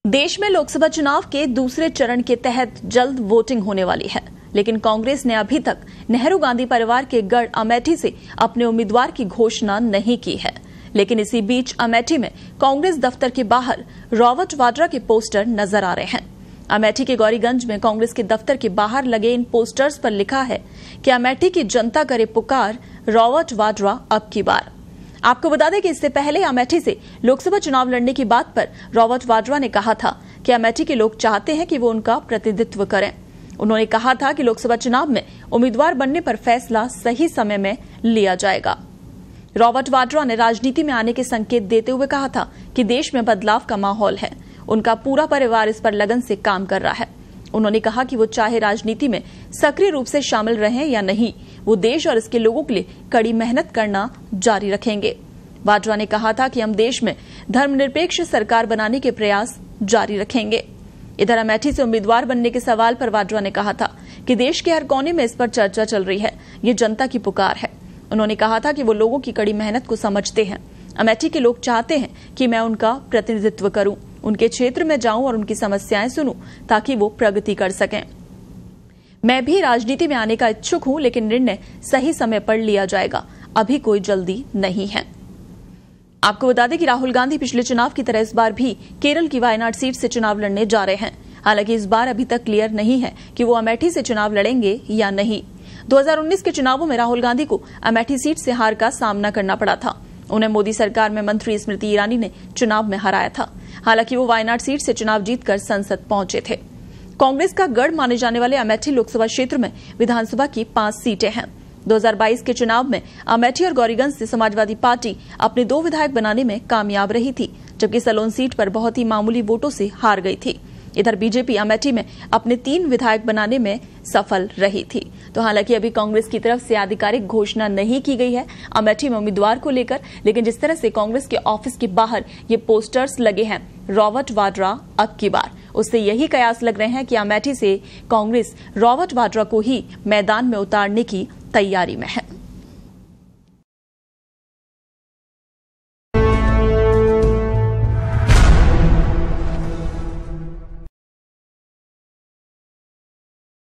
देश में लोकसभा चुनाव के दूसरे चरण के तहत जल्द वोटिंग होने वाली है, लेकिन कांग्रेस ने अभी तक नेहरू गांधी परिवार के गढ़ अमेठी से अपने उम्मीदवार की घोषणा नहीं की है। लेकिन इसी बीच अमेठी में कांग्रेस दफ्तर के बाहर रॉबर्ट वाड्रा के पोस्टर नजर आ रहे हैं। अमेठी के गौरीगंज में कांग्रेस के दफ्तर के बाहर लगे इन पोस्टर्स पर लिखा है कि अमेठी की जनता करे पुकार, रॉबर्ट वाड्रा अब की बार। आपको बता दें कि इससे पहले अमेठी से लोकसभा चुनाव लड़ने की बात पर रॉबर्ट वाड्रा ने कहा था कि अमेठी के लोग चाहते हैं कि वो उनका प्रतिनिधित्व करें। उन्होंने कहा था कि लोकसभा चुनाव में उम्मीदवार बनने पर फैसला सही समय में लिया जाएगा। रॉबर्ट वाड्रा ने राजनीति में आने के संकेत देते हुए कहा था कि देश में बदलाव का माहौल है, उनका पूरा परिवार इस पर लगन से काम कर रहा है। उन्होंने कहा कि वो चाहे राजनीति में सक्रिय रूप से शामिल रहें या नहीं, वो देश और इसके लोगों के लिए कड़ी मेहनत करना जारी रखेंगे। वाड्रा ने कहा था कि हम देश में धर्मनिरपेक्ष सरकार बनाने के प्रयास जारी रखेंगे। इधर अमेठी से उम्मीदवार बनने के सवाल पर वाड्रा ने कहा था कि देश के हर कोने में इस पर चर्चा चल रही है, ये जनता की पुकार है। उन्होंने कहा था कि वो लोगों की कड़ी मेहनत को समझते हैं। अमेठी के लोग चाहते हैं कि मैं उनका प्रतिनिधित्व करूं, उनके क्षेत्र में जाऊं और उनकी समस्याएं सुनूं ताकि वो प्रगति कर सकें। मैं भी राजनीति में आने का इच्छुक हूं, लेकिन निर्णय सही समय पर लिया जाएगा, अभी कोई जल्दी नहीं है। आपको बता दें कि राहुल गांधी पिछले चुनाव की तरह इस बार भी केरल की वायनाड सीट से चुनाव लड़ने जा रहे हैं। हालांकि इस बार अभी तक क्लियर नहीं है कि वो अमेठी से चुनाव लड़ेंगे या नहीं। 2019 के चुनावों में राहुल गांधी को अमेठी सीट से हार का सामना करना पड़ा था। उन्हें मोदी सरकार में मंत्री स्मृति ईरानी ने चुनाव में हराया था। हालांकि वो वायनाड सीट से चुनाव जीतकर संसद पहुंचे थे। कांग्रेस का गढ़ माने जाने वाले अमेठी लोकसभा क्षेत्र में विधानसभा की 5 सीटें हैं। 2022 के चुनाव में अमेठी और गौरीगंज से समाजवादी पार्टी अपने 2 विधायक बनाने में कामयाब रही थी, जबकि सलोन सीट पर बहुत ही मामूली वोटों से हार गई थी। इधर बीजेपी अमेठी में अपने 3 विधायक बनाने में सफल रही थी। तो हालांकि अभी कांग्रेस की तरफ से आधिकारिक घोषणा नहीं की गई है अमेठी में उम्मीदवार को लेकर, लेकिन जिस तरह से कांग्रेस के ऑफिस के बाहर ये पोस्टर्स लगे हैं रॉबर्ट वाड्रा अब की बार, उससे यही कयास लग रहे हैं कि अमेठी से कांग्रेस रॉबर्ट वाड्रा को ही मैदान में उतारने की तैयारी में है।